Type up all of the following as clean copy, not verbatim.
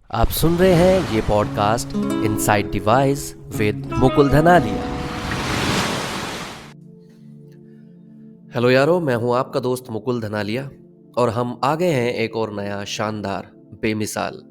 आप सुन रहे हैं ये podcast inside device with Mukul Dhanalia. Hello यारो, मैं हूं आपका दोस्त मुकुल धनालिया और हम आ गए हैं एक और नया शानदार, बेमिसाल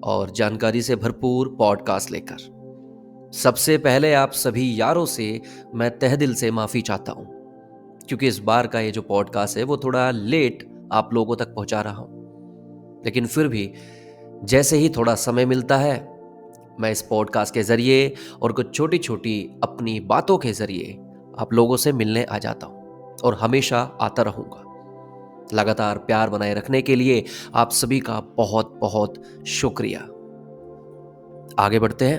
और जानकारी से भरपूर पॉडकास्ट लेकर। सबसे पहले आप सभी यारों से मैं तहे दिल से माफ़ी चाहता हूं, क्योंकि इस बार का ये जो पॉडकास्ट है वो थोड़ा लेट आप लोगों तक पहुंचा रहा हूं। लेकिन फिर भी जैसे ही थोड़ा समय मिलता है, मैं इस पॉडकास्ट के ज़रिए और कुछ छोटी छोटी अपनी बातों के ज़रिए आप लोगों से मिलने आ जाता हूं और हमेशा आता रहूंगा। लगातार प्यार बनाए रखने के लिए आप सभी का बहुत बहुत शुक्रिया। आगे बढ़ते हैं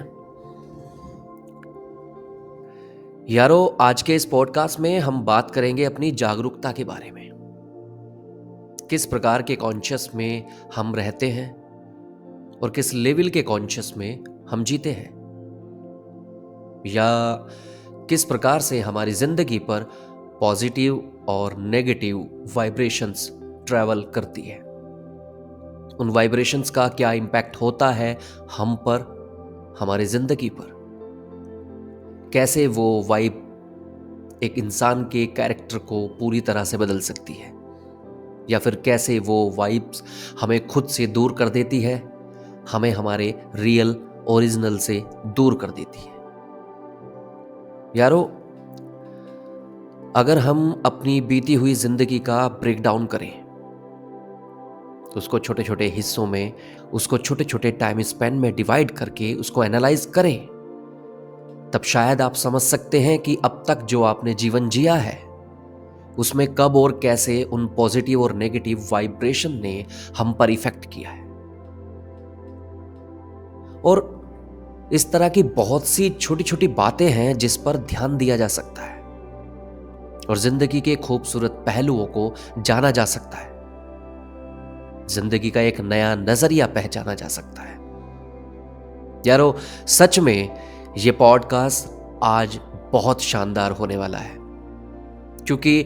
यारो। आज के इस पॉडकास्ट में हम बात करेंगे अपनी जागरूकता के बारे में। किस प्रकार के कॉन्शियस में हम रहते हैं और किस लेवल के कॉन्शियस में हम जीते हैं, या किस प्रकार से हमारी जिंदगी पर पॉजिटिव और नेगेटिव वाइब्रेशंस ट्रैवल करती है। उन वाइब्रेशंस का क्या इम्पैक्ट होता है हम पर, हमारी जिंदगी पर। कैसे वो वाइब एक इंसान के कैरेक्टर को पूरी तरह से बदल सकती है, या फिर कैसे वो वाइब्स हमें खुद से दूर कर देती है, हमें हमारे रियल ओरिजिनल से दूर कर देती है। यारो, अगर हम अपनी बीती हुई जिंदगी का ब्रेक डाउन करें, तो उसको छोटे छोटे हिस्सों में, उसको छोटे छोटे टाइम स्पेन में डिवाइड करके उसको एनालाइज करें, तब शायद आप समझ सकते हैं कि अब तक जो आपने जीवन जिया है उसमें कब और कैसे उन पॉजिटिव और नेगेटिव वाइब्रेशन ने हम पर इफेक्ट किया है। और इस तरह की बहुत सी छोटी छोटी बातें हैं जिस पर ध्यान दिया जा सकता है और जिंदगी के खूबसूरत पहलुओं को जाना जा सकता है। जिंदगी का एक नया नजरिया पहचाना जा सकता है। यारो, सच में ये पॉडकास्ट आज बहुत शानदार होने वाला है, क्योंकि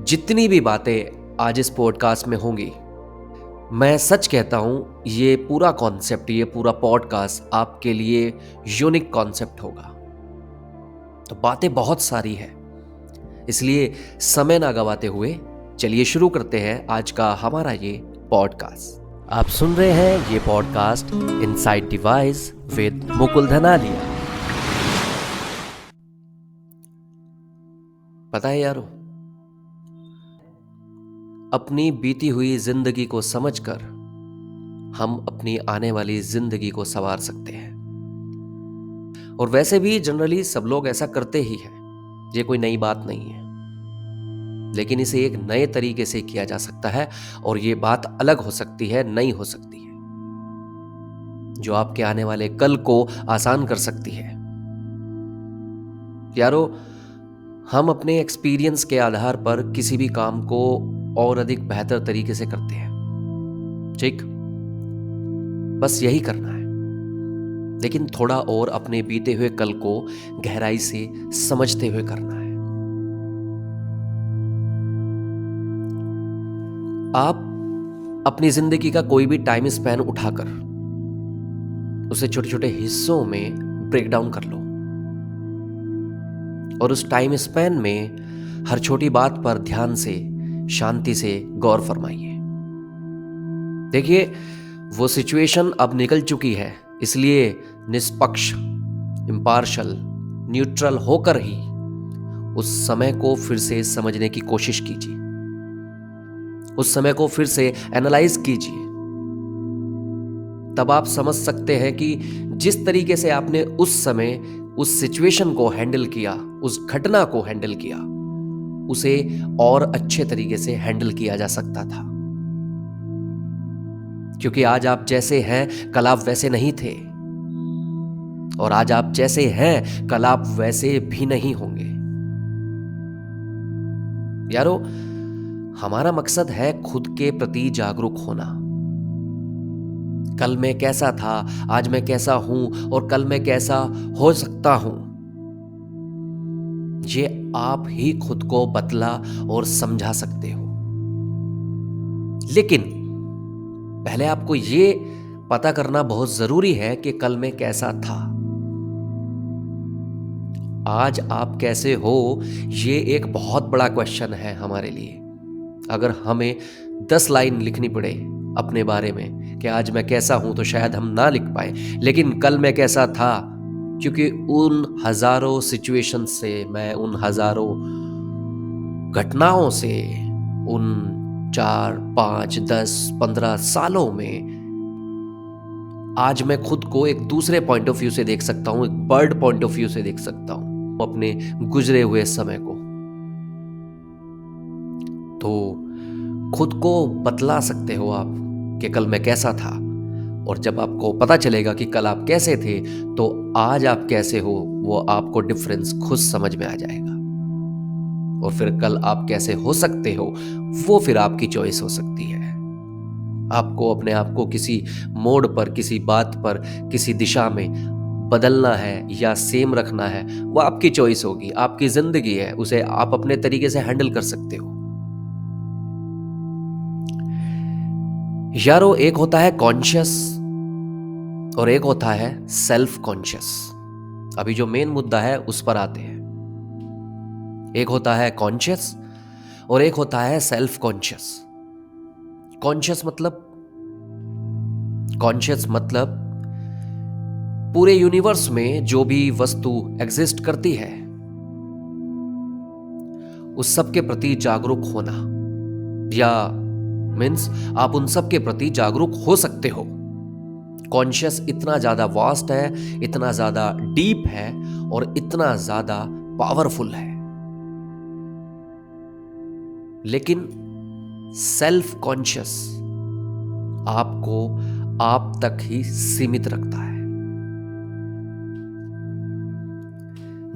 जितनी भी बातें आज इस पॉडकास्ट में होंगी, मैं सच कहता हूं, ये पूरा कॉन्सेप्ट, ये पूरा पॉडकास्ट आपके लिए यूनिक कॉन्सेप्ट होगा। तो बातें बहुत सारी है, इसलिए समय ना गवाते हुए चलिए शुरू करते हैं आज का हमारा ये पॉडकास्ट। आप सुन रहे हैं ये podcast inside device with Mukul Dhanalia. पता है यारो, अपनी बीती हुई जिंदगी को समझकर हम अपनी आने वाली जिंदगी को संवार सकते हैं। और वैसे भी जनरली सब लोग ऐसा करते ही हैं, ये कोई नई बात नहीं है। लेकिन इसे एक नए तरीके से किया जा सकता है और ये बात अलग हो सकती है, नई हो सकती है, जो आपके आने वाले कल को आसान कर सकती है। यारो, हम अपने एक्सपीरियंस के आधार पर किसी भी काम को और अधिक बेहतर तरीके से करते हैं, ठीक? बस यही करना है, लेकिन थोड़ा और अपने बीते हुए कल को गहराई से समझते हुए करना है। आप अपनी जिंदगी का कोई भी टाइम स्पैन उठाकर उसे छोटे छोटे हिस्सों में ब्रेक डाउन कर लो और उस टाइम स्पैन में हर छोटी बात पर ध्यान से, शांति से गौर फरमाइए। देखिए, वो सिचुएशन अब निकल चुकी है, इसलिए निष्पक्ष, इम्पार्शल, न्यूट्रल होकर ही उस समय को फिर से समझने की कोशिश कीजिए, उस समय को फिर से एनालाइज कीजिए। तब आप समझ सकते हैं कि जिस तरीके से आपने उस समय उस सिचुएशन को हैंडल किया, उस घटना को हैंडल किया, उसे और अच्छे तरीके से हैंडल किया जा सकता था। क्योंकि आज आप जैसे हैं, कल आप वैसे नहीं थे, और आज आप जैसे हैं, कल आप वैसे भी नहीं होंगे। यारो, हमारा मकसद है खुद के प्रति जागरूक होना। कल मैं कैसा था, आज मैं कैसा हूं और कल मैं कैसा हो सकता हूं, ये आप ही खुद को बतला और समझा सकते हो। लेकिन पहले आपको ये पता करना बहुत जरूरी है कि कल मैं कैसा था। आज आप कैसे हो, ये एक बहुत बड़ा क्वेश्चन है हमारे लिए। अगर हमें 10 लाइन लिखनी पड़े अपने बारे में कि आज मैं कैसा हूं, तो शायद हम ना लिख पाए। लेकिन कल मैं कैसा था, क्योंकि उन हजारों सिचुएशन से, मैं उन हजारों घटनाओं से, उन 4, 5, 10, 15 सालों में आज मैं खुद को एक दूसरे पॉइंट ऑफ व्यू से देख सकता हूं, एक बर्ड पॉइंट ऑफ व्यू से देख सकता हूं अपने गुजरे हुए समय को। तो खुद को बतला सकते हो आप कि कल मैं कैसा था। और जब आपको पता चलेगा कि कल आप कैसे थे, तो आज आप कैसे हो वो आपको डिफरेंस खुद समझ में आ जाएगा। और फिर कल आप कैसे हो सकते हो, वो फिर आपकी चॉइस हो सकती है। आपको अपने आप को किसी मोड़ पर, किसी बात पर, किसी दिशा में बदलना है या सेम रखना है, वो आपकी चॉइस होगी। आपकी जिंदगी है, उसे आप अपने तरीके से हैंडल कर सकते हो। यारो, एक होता है कॉन्शियस और एक होता है सेल्फ कॉन्शियस। अभी जो मेन मुद्दा है उस पर आते हैं। एक होता है कॉन्शियस और एक होता है सेल्फ कॉन्शियस। कॉन्शियस मतलब पूरे यूनिवर्स में जो भी वस्तु एग्जिस्ट करती है, उस सब के प्रति जागरूक होना, या मीन्स आप उन सब के प्रति जागरूक हो सकते हो। कॉन्शियस इतना ज्यादा वास्ट है, इतना ज्यादा डीप है और इतना ज्यादा पावरफुल है। लेकिन सेल्फ कॉन्शियस आपको आप तक ही सीमित रखता है।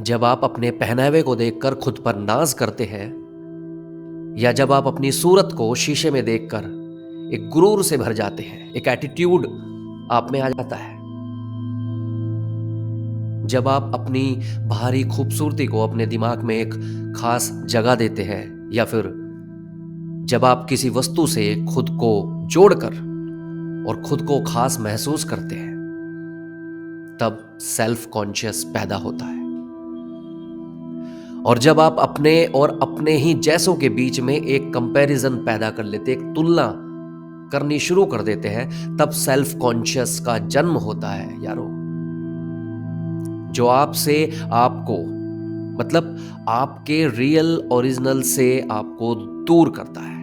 जब आप अपने पहनावे को देखकर खुद पर नाज करते हैं, या जब आप अपनी सूरत को शीशे में देखकर एक गुरूर से भर जाते हैं, एक एटीट्यूड आप में आ जाता है। जब आप अपनी बाहरी खूबसूरती को अपने दिमाग में एक खास जगह देते हैं, या फिर जब आप किसी वस्तु से खुद को जोड़कर और खुद को खास महसूस करते हैं, तब सेल्फ कॉन्शियस पैदा होता है। और जब आप अपने और अपने ही जैसों के बीच में एक कंपैरिजन पैदा कर लेते, एक तुलना करनी शुरू कर देते हैं, तब सेल्फ कॉन्शियस का जन्म होता है यारो। जो आपसे आपको, मतलब आपके रियल ओरिजिनल से आपको दूर करता है।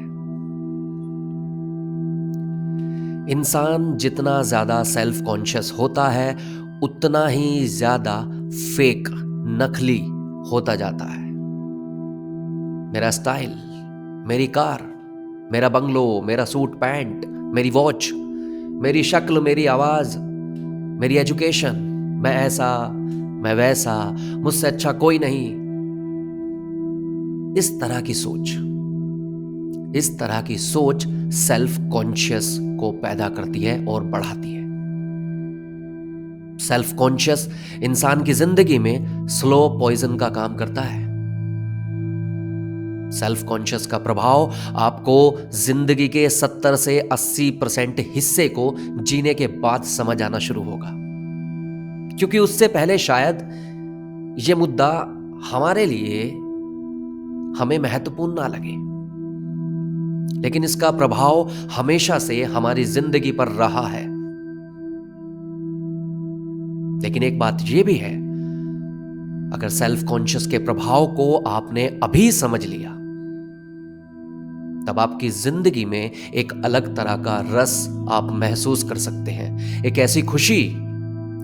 इंसान जितना ज्यादा सेल्फ कॉन्शियस होता है, उतना ही ज्यादा फेक, नकली होता जाता है। मेरा स्टाइल, मेरी कार, मेरा बंगलो, मेरा सूट पैंट, मेरी वॉच, मेरी शक्ल, मेरी आवाज, मेरी एजुकेशन, मैं ऐसा, मैं वैसा, मुझसे अच्छा कोई नहीं। इस तरह की सोच सेल्फ कॉन्शियस को पैदा करती है और बढ़ाती है। सेल्फ कॉन्शियस इंसान की जिंदगी में स्लो पॉइजन का काम करता है। सेल्फ कॉन्शियस का प्रभाव आपको जिंदगी के 70 से 80% हिस्से को जीने के बाद समझ आना शुरू होगा, क्योंकि उससे पहले शायद यह मुद्दा हमारे लिए हमें महत्वपूर्ण ना लगे, लेकिन इसका प्रभाव हमेशा से हमारी जिंदगी पर रहा है। लेकिन एक बात यह भी है, अगर सेल्फ कॉन्शियस के प्रभाव को आपने अभी समझ लिया, तब आपकी जिंदगी में एक अलग तरह का रस आप महसूस कर सकते हैं। एक ऐसी खुशी,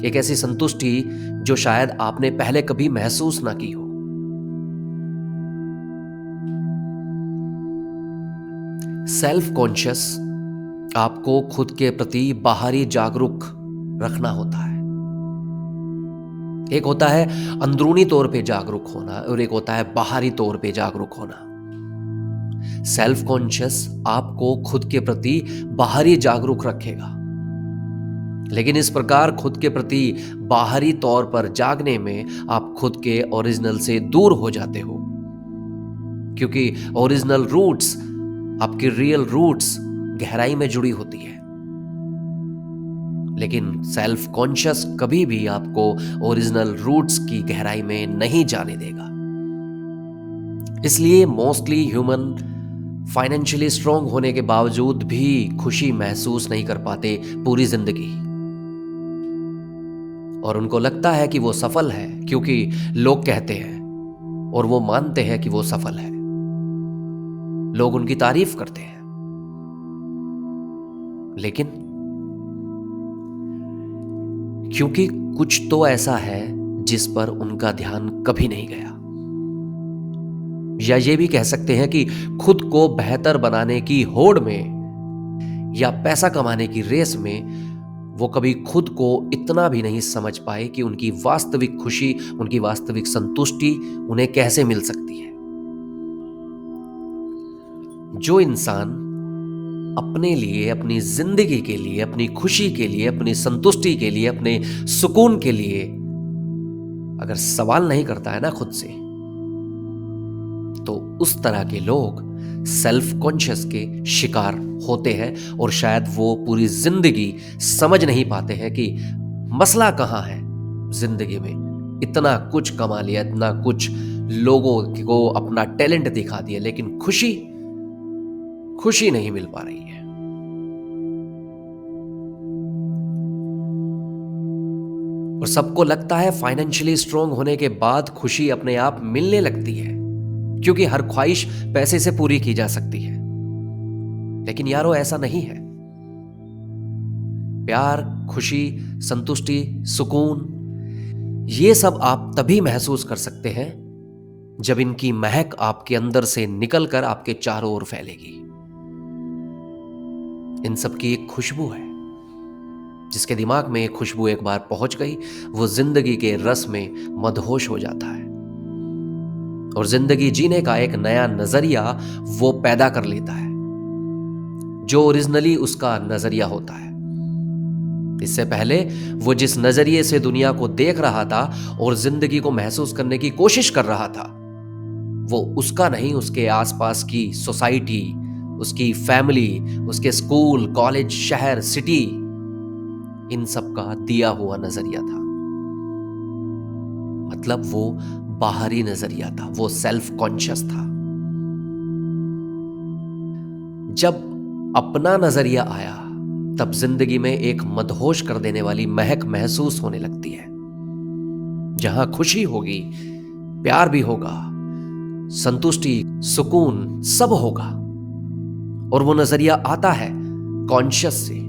एक ऐसी संतुष्टि जो शायद आपने पहले कभी महसूस ना की हो। सेल्फ कॉन्शियस आपको खुद के प्रति बाहरी जागरूक रखना होता है। एक होता है अंदरूनी तौर पे जागरूक होना और एक होता है बाहरी तौर पे जागरूक होना। सेल्फ कॉन्शियस आपको खुद के प्रति बाहरी जागरूक रखेगा, लेकिन इस प्रकार खुद के प्रति बाहरी तौर पर जागने में आप खुद के ओरिजिनल से दूर हो जाते हो, क्योंकि ओरिजिनल रूट्स, आपकी रियल रूट्स गहराई में जुड़ी होती है। लेकिन सेल्फ कॉन्शियस कभी भी आपको ओरिजिनल रूट्स की गहराई में नहीं जाने देगा। इसलिए मोस्टली ह्यूमन फाइनेंशियली स्ट्रांग होने के बावजूद भी खुशी महसूस नहीं कर पाते पूरी जिंदगी, और उनको लगता है कि वो सफल है क्योंकि लोग कहते हैं और वो मानते हैं कि वो सफल है। लोग उनकी तारीफ करते हैं, लेकिन क्योंकि कुछ तो ऐसा है जिस पर उनका ध्यान कभी नहीं गया, या ये भी कह सकते हैं कि खुद को बेहतर बनाने की होड़ में या पैसा कमाने की रेस में वो कभी खुद को इतना भी नहीं समझ पाए कि उनकी वास्तविक खुशी, उनकी वास्तविक संतुष्टि उन्हें कैसे मिल सकती है। जो इंसान अपने लिए, अपनी जिंदगी के लिए, अपनी खुशी के लिए, अपनी संतुष्टि के लिए, अपने सुकून के लिए अगर सवाल नहीं करता है ना खुद से, तो उस तरह के लोग सेल्फ कॉन्शियस के शिकार होते हैं, और शायद वो पूरी जिंदगी समझ नहीं पाते हैं कि मसला कहाँ है। जिंदगी में इतना कुछ कमा लिया, इतना कुछ लोगों को अपना टैलेंट दिखा दिया, लेकिन खुशी नहीं मिल पा रही है। और सबको लगता है फाइनेंशियली स्ट्रांग होने के बाद खुशी अपने आप मिलने लगती है, क्योंकि हर ख्वाहिश पैसे से पूरी की जा सकती है। लेकिन यारो, ऐसा नहीं है। प्यार, खुशी, संतुष्टि, सुकून, ये सब आप तभी महसूस कर सकते हैं जब इनकी महक आपके अंदर से निकलकर आपके चारों ओर फैलेगी। इन सब की एक खुशबू है। जिसके दिमाग में खुशबू एक बार पहुंच गई, वो जिंदगी के रस में मदहोश हो जाता है और जिंदगी जीने का एक नया नजरिया वो पैदा कर लेता है, जो ओरिजिनली उसका नजरिया होता है। इससे पहले वो जिस नजरिए से दुनिया को देख रहा था और जिंदगी को महसूस करने की कोशिश कर रहा था, वो उसका नहीं, उसके आसपास की सोसाइटी, उसकी फैमिली, उसके स्कूल, कॉलेज, शहर, सिटी, इन सब का दिया हुआ नजरिया था। मतलब वो बाहरी नजरिया था, वो सेल्फ कॉन्शियस था। जब अपना नजरिया आया, तब जिंदगी में एक मदहोश कर देने वाली महक महसूस होने लगती है, जहां खुशी होगी, प्यार भी होगा, संतुष्टि, सुकून, सब होगा। और वो नजरिया आता है कॉन्शियस से,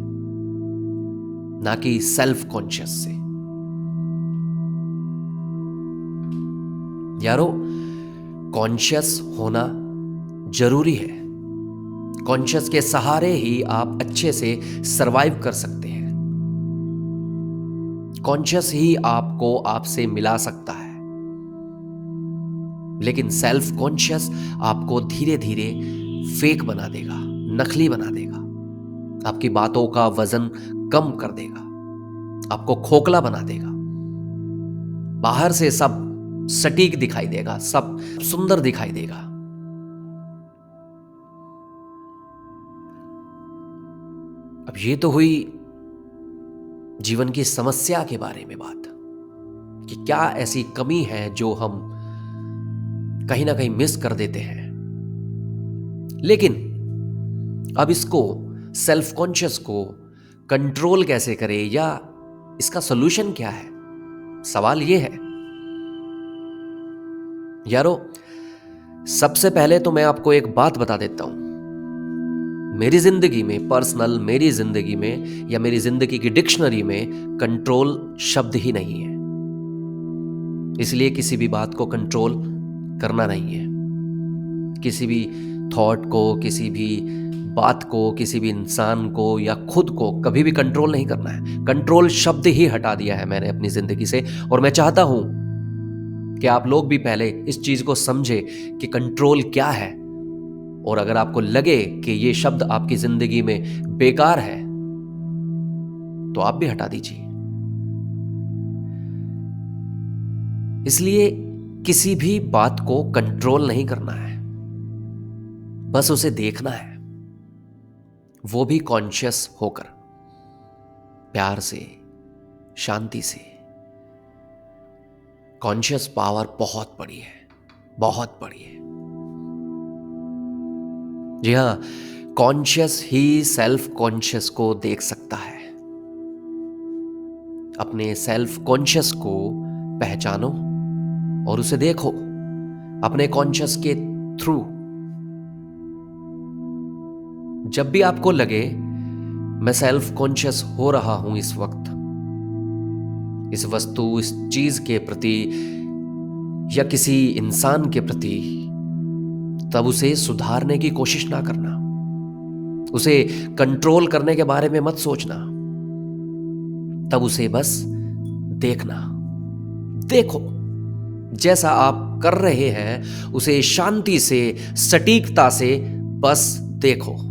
ना कि सेल्फ कॉन्शियस से। यारो, कॉन्शियस होना जरूरी है। कॉन्शियस के सहारे ही आप अच्छे से सरवाइव कर सकते हैं। कॉन्शियस ही आपको आपसे मिला सकता है, लेकिन सेल्फ कॉन्शियस आपको धीरे धीरे फेक बना देगा, नकली बना देगा, आपकी बातों का वजन कम कर देगा, आपको खोखला बना देगा। बाहर से सब सटीक दिखाई देगा, सब सुंदर दिखाई देगा। अब ये तो हुई जीवन की समस्या के बारे में बात, कि क्या ऐसी कमी है जो हम कहीं ना कहीं मिस कर देते हैं। लेकिन अब इसको, सेल्फ कॉन्शियस को कंट्रोल कैसे करें, या इसका सॉल्यूशन क्या है, सवाल ये है। यारो, सबसे पहले तो मैं आपको एक बात बता देता हूं। मेरी जिंदगी में, पर्सनल मेरी जिंदगी में या मेरी जिंदगी की डिक्शनरी में कंट्रोल शब्द ही नहीं है। इसलिए किसी भी बात को कंट्रोल करना नहीं है। किसी भी थॉट को, किसी भी बात को, किसी भी इंसान को या खुद को कभी भी कंट्रोल नहीं करना है। कंट्रोल शब्द ही हटा दिया है मैंने अपनी जिंदगी से, और मैं चाहता हूं कि आप लोग भी पहले इस चीज को समझे कि कंट्रोल क्या है। और अगर आपको लगे कि ये शब्द आपकी जिंदगी में बेकार है, तो आप भी हटा दीजिए। इसलिए किसी भी बात को कंट्रोल नहीं करना है, बस उसे देखना है, वो भी कॉन्शियस होकर। प्यार से, शांति से। कॉन्शियस पावर बहुत बड़ी है, बहुत बड़ी है। जी हाँ, कॉन्शियस ही सेल्फ कॉन्शियस को देख सकता है। अपने सेल्फ कॉन्शियस को पहचानो और उसे देखो अपने कॉन्शियस के थ्रू। जब भी आपको लगे मैं सेल्फ कॉन्शियस हो रहा हूं इस वक्त, इस वस्तु, इस चीज के प्रति या किसी इंसान के प्रति, तब उसे सुधारने की कोशिश ना करना, उसे कंट्रोल करने के बारे में मत सोचना। तब उसे बस देखना। देखो, जैसा आप कर रहे हैं उसे शांति से, सटीकता से बस देखो।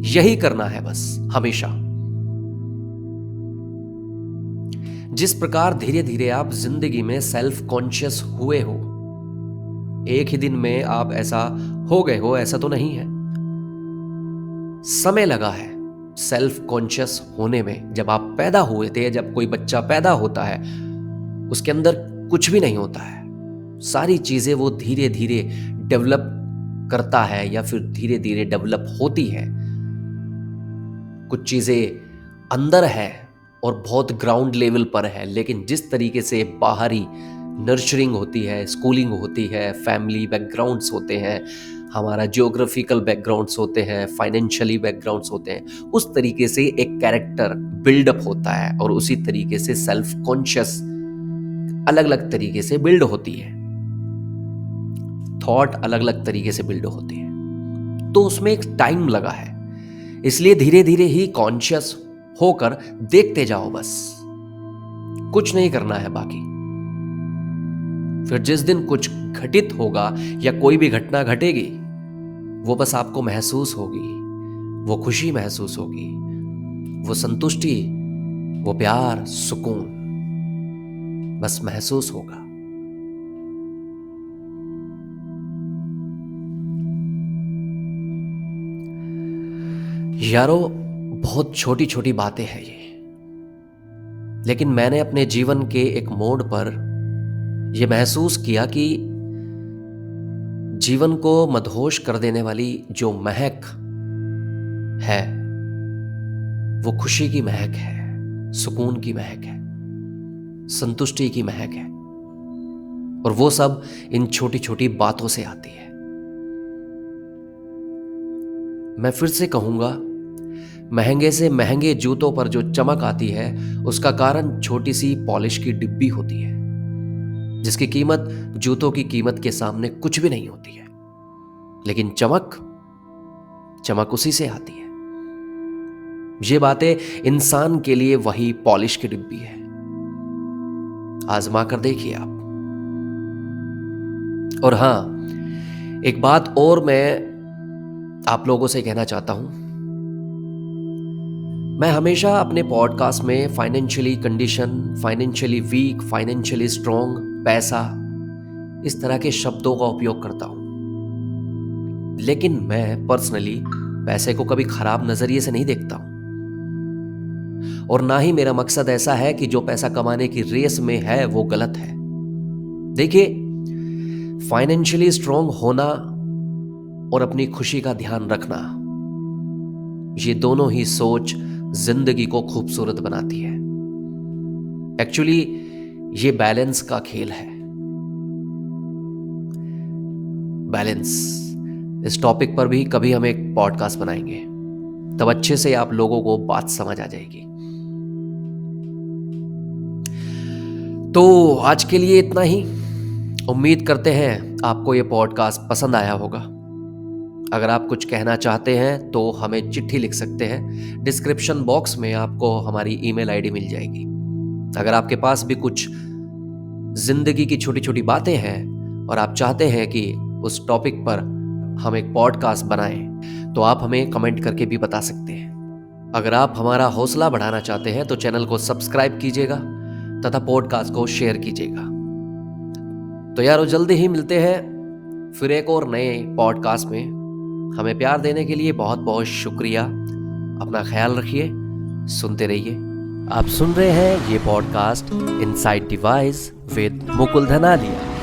यही करना है बस हमेशा। जिस प्रकार धीरे धीरे आप जिंदगी में सेल्फ कॉन्शियस हुए हो, एक ही दिन में आप ऐसा हो गए हो ऐसा तो नहीं है। समय लगा है सेल्फ कॉन्शियस होने में। जब आप पैदा हुए थे, जब कोई बच्चा पैदा होता है, उसके अंदर कुछ भी नहीं होता है। सारी चीजें वो धीरे धीरे डेवलप करता है या फिर धीरे धीरे डेवलप होती है। कुछ चीजें अंदर है और बहुत ग्राउंड लेवल पर है, लेकिन जिस तरीके से बाहरी नर्चरिंग होती है, स्कूलिंग होती है, फैमिली बैकग्राउंड्स होते हैं, हमारा जियोग्राफिकल बैकग्राउंड्स होते हैं, फाइनेंशियली बैकग्राउंड्स होते हैं, उस तरीके से एक कैरेक्टर बिल्डअप होता है और उसी तरीके से सेल्फ कॉन्शियस अलग अलग तरीके से बिल्ड होती है। थॉट अलग अलग तरीके से बिल्ड होती है। तो उसमें एक टाइम लगा है, इसलिए धीरे धीरे ही कॉन्शियस होकर देखते जाओ बस। कुछ नहीं करना है बाकी। फिर जिस दिन कुछ घटित होगा या कोई भी घटना घटेगी, वो बस आपको महसूस होगी, वो खुशी महसूस होगी, वो संतुष्टि, वो प्यार, सुकून बस महसूस होगा। यारो, बहुत छोटी छोटी बातें हैं ये, लेकिन मैंने अपने जीवन के एक मोड़ पर यह महसूस किया कि जीवन को मदहोश कर देने वाली जो महक है, वो खुशी की महक है, सुकून की महक है, संतुष्टि की महक है। और वो सब इन छोटी छोटी बातों से आती है। मैं फिर से कहूंगा, महंगे से महंगे जूतों पर जो चमक आती है उसका कारण छोटी सी पॉलिश की डिब्बी होती है, जिसकी कीमत जूतों की कीमत के सामने कुछ भी नहीं होती है। लेकिन चमक उसी से आती है। ये बातें इंसान के लिए वही पॉलिश की डिब्बी है। आजमा कर देखिए आप। और हां, एक बात और मैं आप लोगों से कहना चाहता हूं। मैं हमेशा अपने पॉडकास्ट में financially condition, financially week, financially strong, पैसा, इस तरह के शब्दों का उपयोग करता हूं। लेकिन मैं पर्सनली पैसे को कभी खराब नजरिए से नहीं देखता हूं। और ना ही मेरा मकसद ऐसा है कि जो पैसा कमाने की रेस में है वो गलत है। देखिए, फाइनेंशियली स्ट्रॉन्ग होना और अपनी खुशी का ध्यान रखना, ये दोनों ही सोच जिंदगी को खूबसूरत बनाती है। एक्चुअली ये बैलेंस का खेल है। बैलेंस, इस टॉपिक पर भी कभी हम एक पॉडकास्ट बनाएंगे, तब अच्छे से आप लोगों को बात समझ आ जाएगी। तो आज के लिए इतना ही। उम्मीद करते हैं आपको ये पॉडकास्ट पसंद आया होगा। अगर आप कुछ कहना चाहते हैं तो हमें चिट्ठी लिख सकते हैं। डिस्क्रिप्शन बॉक्स में आपको हमारी ईमेल आईडी मिल जाएगी। अगर आपके पास भी कुछ जिंदगी की छोटी छोटी बातें हैं और आप चाहते हैं कि उस टॉपिक पर हम एक पॉडकास्ट बनाएं, तो आप हमें कमेंट करके भी बता सकते हैं। अगर आप हमारा हौसला बढ़ाना चाहते हैं तो चैनल को सब्सक्राइब कीजिएगा तथा पॉडकास्ट को शेयर कीजिएगा। तो यारो, जल्दी ही मिलते हैं फिर एक और नए पॉडकास्ट में। हमें प्यार देने के लिए बहुत बहुत शुक्रिया। अपना ख्याल रखिए, सुनते रहिए। आप सुन रहे हैं ये podcast inside device with Mukul धनालिया।